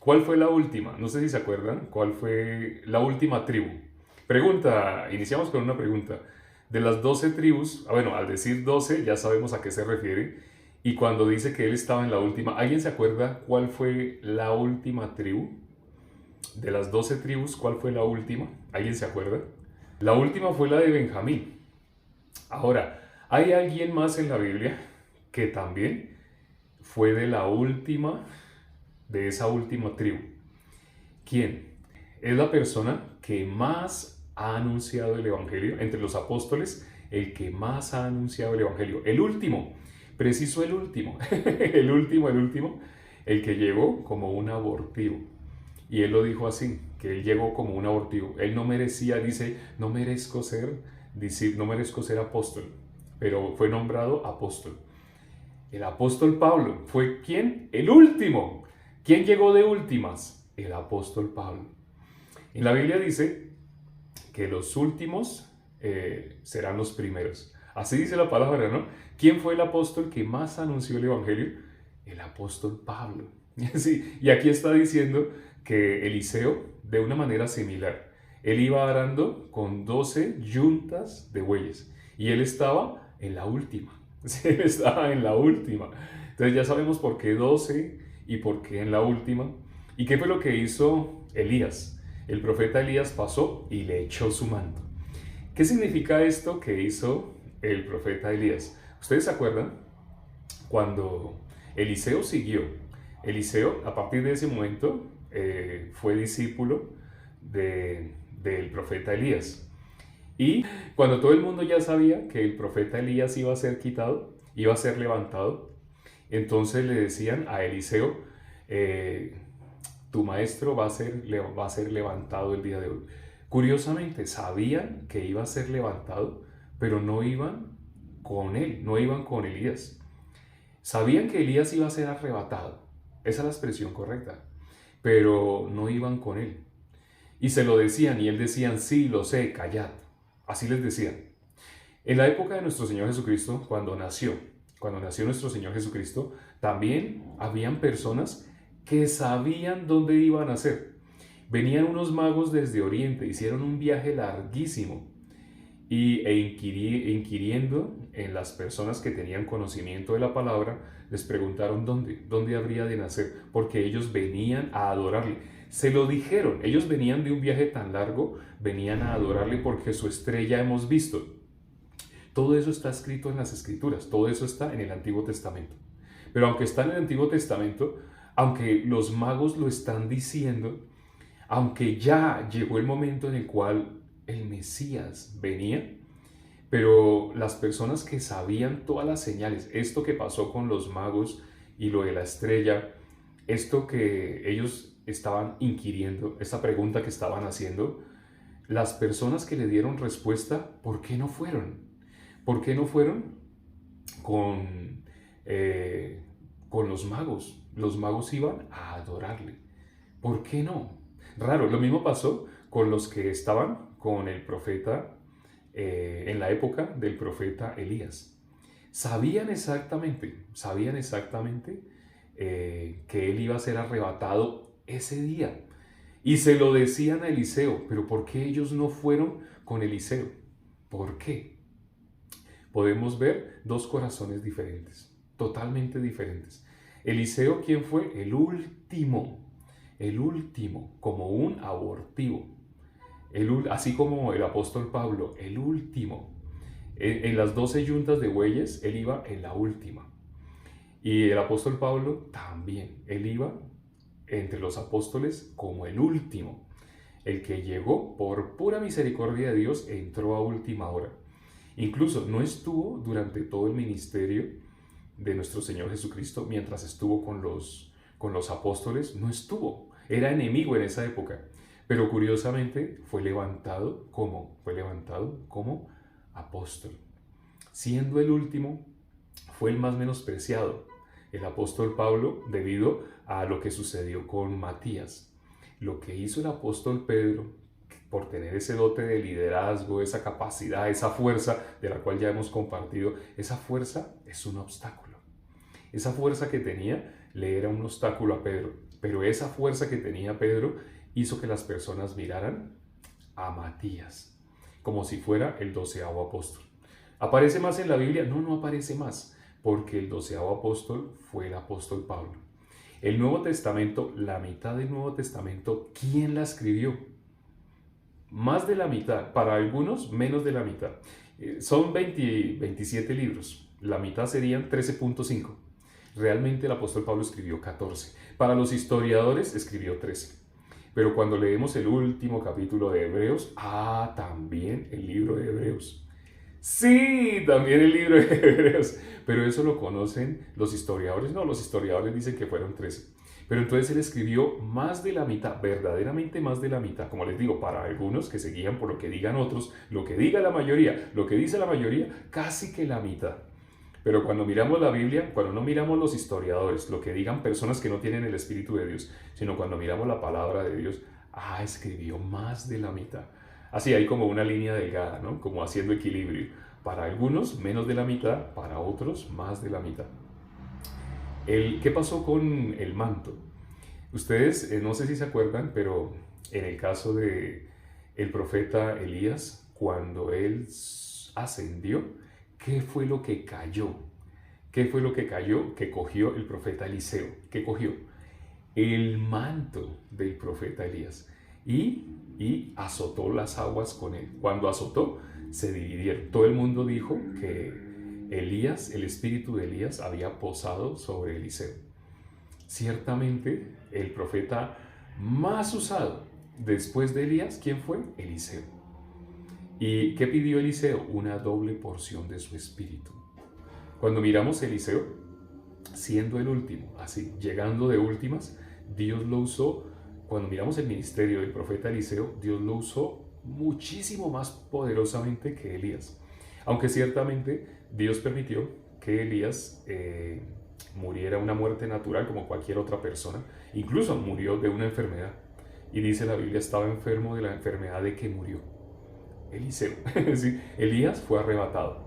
¿Cuál fue la última? No sé si se acuerdan, ¿cuál fue la última tribu? Pregunta, iniciamos con una pregunta. De las 12 tribus, bueno, al decir 12 ya sabemos a qué se refiere. Y cuando dice que él estaba en la última, ¿alguien se acuerda cuál fue la última tribu? De las 12 tribus, ¿cuál fue la última? ¿Alguien se acuerda? La última fue la de Benjamín. Ahora, hay alguien más en la Biblia que también fue de la última, de esa última tribu. ¿Quién? Es la persona que más ha anunciado el Evangelio entre los apóstoles, el que más ha anunciado el Evangelio. El último, preciso el último, el último, el que llegó como un abortivo. Y él lo dijo así, que él llegó como un abortivo. Él no merecía, dice, no merezco ser apóstol, pero fue nombrado apóstol. El apóstol Pablo fue ¿quién? El último. ¿Quién llegó de últimas? El apóstol Pablo. En la Biblia dice que los últimos serán los primeros. Así dice la palabra, ¿no? ¿Quién fue el apóstol que más anunció el Evangelio? El apóstol Pablo. Sí, y aquí está diciendo que Eliseo, de una manera similar, él iba arando con 12 yuntas de bueyes y él estaba en la última. Sí, él estaba en la última. Entonces ya sabemos por qué 12 y por qué en la última. ¿Y qué fue lo que hizo Elías? El profeta Elías pasó y le echó su manto. ¿Qué significa esto que hizo el profeta Elías? ¿Ustedes se acuerdan? Cuando Eliseo siguió, Eliseo a partir de ese momento fue discípulo del profeta Elías. Y cuando todo el mundo ya sabía que el profeta Elías iba a ser quitado, iba a ser levantado, entonces le decían a Eliseo, eh, tu maestro va a ser levantado el día de hoy. Curiosamente, sabían que iba a ser levantado, pero no iban con él, no iban con Elías. Sabían que Elías iba a ser arrebatado, esa es la expresión correcta, pero no iban con él. Y se lo decían y él decían, sí, lo sé, callad. Así les decían. En la época de nuestro Señor Jesucristo, cuando nació nuestro Señor Jesucristo, también habían personas que sabían dónde iban a nacer. Venían unos magos desde Oriente, hicieron un viaje larguísimo inquiriendo en las personas que tenían conocimiento de la palabra, les preguntaron dónde habría de nacer, porque ellos venían a adorarle. Se lo dijeron, ellos venían de un viaje tan largo, venían a adorarle porque su estrella hemos visto. Todo eso está escrito en las Escrituras, todo eso está en el Antiguo Testamento. Pero aunque está en el Antiguo Testamento, aunque los magos lo están diciendo, aunque ya llegó el momento en el cual el Mesías venía, pero las personas que sabían todas las señales, esto que pasó con los magos y lo de la estrella, esto que ellos estaban inquiriendo, esta pregunta que estaban haciendo, las personas que le dieron respuesta, ¿por qué no fueron? ¿Por qué no fueron con, con los magos? Los magos iban a adorarle. ¿Por qué no? Raro, lo mismo pasó con los que estaban con el profeta en la época del profeta Elías. Sabían exactamente que él iba a ser arrebatado ese día. Y se lo decían a Eliseo, pero ¿por qué ellos no fueron con Eliseo? ¿Por qué? Podemos ver dos corazones diferentes, totalmente diferentes. Eliseo, ¿quién fue? El último, como un abortivo. Así como el apóstol Pablo, el último. En las 12 yuntas de bueyes, él iba en la última. Y el apóstol Pablo también, él iba entre los apóstoles como el último. El que llegó por pura misericordia de Dios entró a última hora. Incluso no estuvo durante todo el ministerio de nuestro Señor Jesucristo mientras estuvo con los apóstoles, no estuvo. Era enemigo en esa época. Pero curiosamente fue levantado como apóstol. Siendo el último, fue el más menospreciado, el apóstol Pablo, debido a lo que sucedió con Matías. Lo que hizo el apóstol Pedro, por tener ese dote de liderazgo, esa capacidad, esa fuerza de la cual ya hemos compartido, esa fuerza es un obstáculo. Esa fuerza que tenía le era un obstáculo a Pedro. Pero esa fuerza que tenía Pedro hizo que las personas miraran a Matías, como si fuera el 12º apóstol. ¿Aparece más en la Biblia? No, no aparece más, porque el 12º apóstol fue el apóstol Pablo. El Nuevo Testamento, la mitad del Nuevo Testamento, ¿quién la escribió? Más de la mitad, para algunos menos de la mitad. Son 27 libros, la mitad serían 13.5. Realmente el apóstol Pablo escribió 14. Para los historiadores escribió 13. Pero cuando leemos el último capítulo de Hebreos, también el libro de Hebreos. Sí, también el libro de Hebreos. Pero eso lo conocen los historiadores. No, los historiadores dicen que fueron 13. Pero entonces él escribió más de la mitad, verdaderamente más de la mitad. Como les digo, para algunos que se guían por lo que digan otros, lo que diga la mayoría, lo que dice la mayoría, casi que la mitad. Pero cuando miramos la Biblia, cuando no miramos los historiadores, lo que digan personas que no tienen el Espíritu de Dios, sino cuando miramos la palabra de Dios, escribió más de la mitad. Así hay como una línea delgada, ¿no? Como haciendo equilibrio. Para algunos menos de la mitad, para otros más de la mitad. ¿Qué pasó con el manto? Ustedes no sé si se acuerdan, pero en el caso de el profeta Elías, cuando él ascendió, ¿qué fue lo que cayó? ¿Qué fue lo que cayó? Que cogió el profeta Eliseo. ¿Qué cogió? El manto del profeta Elías. Y azotó las aguas con él. Cuando azotó, se dividieron. Todo el mundo dijo que Elías, el espíritu de Elías, había posado sobre Eliseo. Ciertamente, el profeta más usado después de Elías, ¿quién fue? Eliseo. ¿Y qué pidió Eliseo? Una doble porción de su espíritu. Cuando miramos a Eliseo, siendo el último, así, llegando de últimas, Dios lo usó. Cuando miramos el ministerio del profeta Eliseo, Dios lo usó muchísimo más poderosamente que Elías. Aunque ciertamente Dios permitió que Elías muriera una muerte natural como cualquier otra persona. Incluso murió de una enfermedad. Y dice la Biblia, estaba enfermo de la enfermedad de que murió. Eliseo. Sí, Elías fue arrebatado.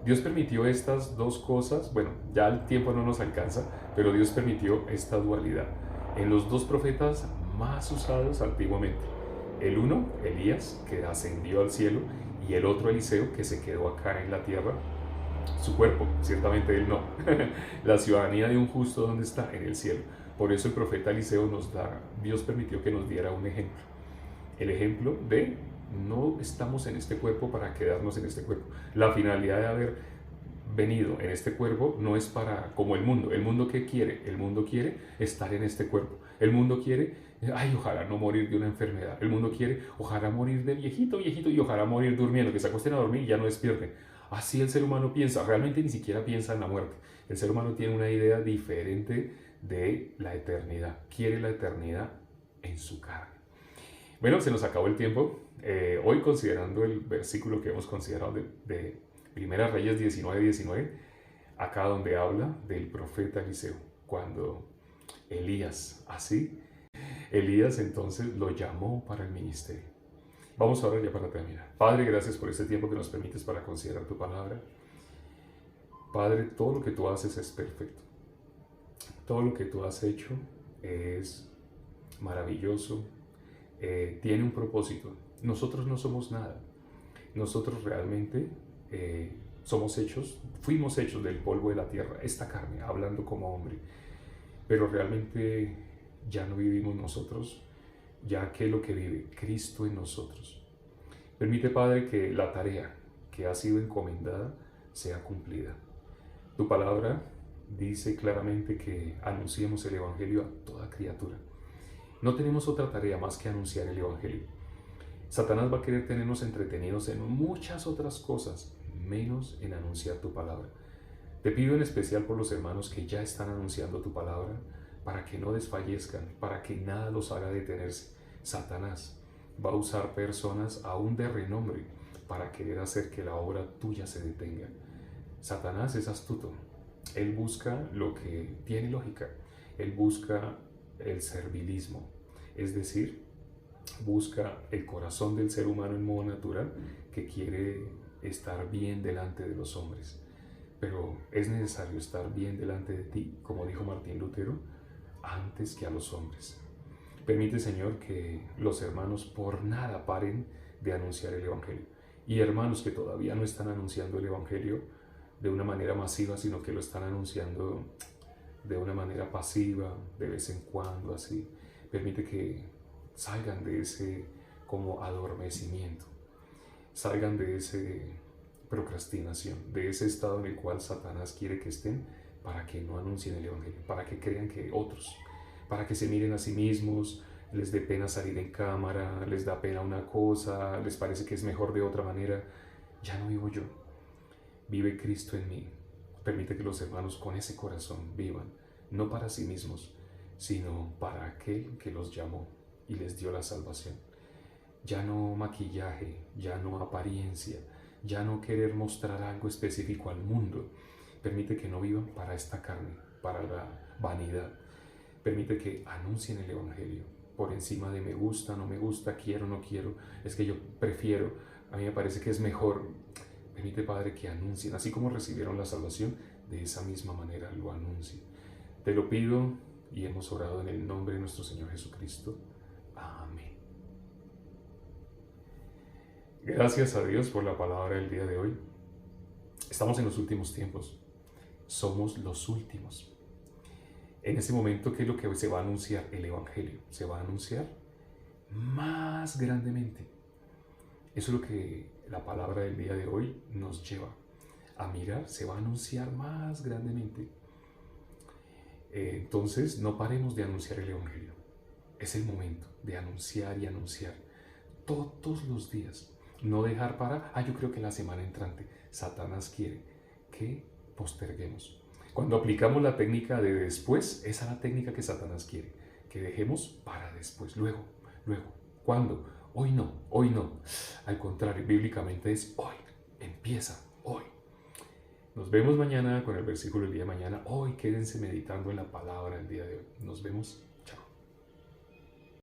Dios permitió estas dos cosas, bueno, ya el tiempo no nos alcanza, pero Dios permitió esta dualidad en los dos profetas más usados antiguamente. El uno, Elías, que ascendió al cielo, y el otro, Eliseo, que se quedó acá en la tierra. Su cuerpo, ciertamente él no. La ciudadanía de un justo, ¿dónde está? En el cielo. Por eso el profeta Eliseo Dios permitió que nos diera un ejemplo. El ejemplo de no estamos en este cuerpo para quedarnos en este cuerpo. La finalidad de haber venido en este cuerpo no es para como el mundo. ¿El mundo qué quiere? El mundo quiere estar en este cuerpo. El mundo quiere, ojalá no morir de una enfermedad. El mundo quiere, ojalá morir de viejito, y ojalá morir durmiendo, que se acuesten a dormir y ya no despierten. Así el ser humano piensa, realmente ni siquiera piensa en la muerte. El ser humano tiene una idea diferente de la eternidad. Quiere la eternidad en su carne. Bueno, se nos acabó el tiempo. Hoy, considerando el versículo que hemos considerado de Primera Reyes 19:19, acá donde habla del profeta Eliseo, cuando Elías entonces lo llamó para el ministerio. Vamos ahora ya para terminar. Padre, gracias por este tiempo que nos permites para considerar tu palabra. Padre, todo lo que tú haces es perfecto. Todo lo que tú has hecho es maravilloso. Tiene un propósito. Nosotros no somos nada. Nosotros realmente fuimos hechos del polvo de la tierra, esta carne, hablando como hombre. Pero realmente ya no vivimos nosotros, ya que lo que vive Cristo en nosotros. Permite, Padre, que la tarea que ha sido encomendada sea cumplida. Tu palabra dice claramente que anunciemos el Evangelio a toda criatura. No tenemos otra tarea más que anunciar el Evangelio. Satanás va a querer tenernos entretenidos en muchas otras cosas, menos en anunciar tu palabra. Te pido en especial por los hermanos que ya están anunciando tu palabra, para que no desfallezcan, para que nada los haga detenerse. Satanás va a usar personas aún de renombre para querer hacer que la obra tuya se detenga. Satanás es astuto. Él busca lo que tiene lógica. Él busca el servilismo, es decir, busca el corazón del ser humano en modo natural, que quiere estar bien delante de los hombres. Pero es necesario estar bien delante de ti, como dijo Martín Lutero, antes que a los hombres. Permite, Señor, que los hermanos por nada paren de anunciar el Evangelio. Y hermanos que todavía no están anunciando el Evangelio de una manera masiva, sino que lo están anunciando de una manera pasiva, de vez en cuando, así. Permite que salgan de ese como adormecimiento, salgan de ese procrastinación, de ese estado en el cual Satanás quiere que estén para que no anuncien el Evangelio, para que crean que otros, para que se miren a sí mismos, les dé pena salir en cámara, les da pena una cosa, les parece que es mejor de otra manera. Ya no vivo yo, vive Cristo en mí. Permite que los hermanos con ese corazón vivan, no para sí mismos, sino para aquel que los llamó y les dio la salvación. Ya no maquillaje, ya no apariencia, ya no querer mostrar algo específico al mundo. Permite que no vivan para esta carne, para la vanidad. Permite que anuncien el Evangelio por encima de me gusta, no me gusta, quiero, no quiero, es que yo prefiero, a mí me parece que es mejor. Permite, Padre, que anuncien, así como recibieron la salvación, de esa misma manera lo anuncien. Te lo pido y hemos orado en el nombre de nuestro Señor Jesucristo. Amén. Gracias a Dios por la palabra del día de hoy. Estamos en los últimos tiempos. Somos los últimos. En ese momento, ¿qué es lo que se va a anunciar? El Evangelio. Se va a anunciar más grandemente. Eso es lo que la palabra del día de hoy nos lleva a mirar. Se va a anunciar más grandemente. Entonces, no paremos de anunciar el Evangelio. Es el momento de anunciar y anunciar todos los días. No dejar para, yo creo que la semana entrante. Satanás quiere que posterguemos. Cuando aplicamos la técnica de después, esa es la técnica que Satanás quiere, que dejemos para después, luego. ¿Cuándo? Hoy no. Al contrario, bíblicamente es hoy, empieza hoy. Nos vemos mañana con el versículo del día de mañana. Hoy quédense meditando en la palabra del día de hoy. Nos vemos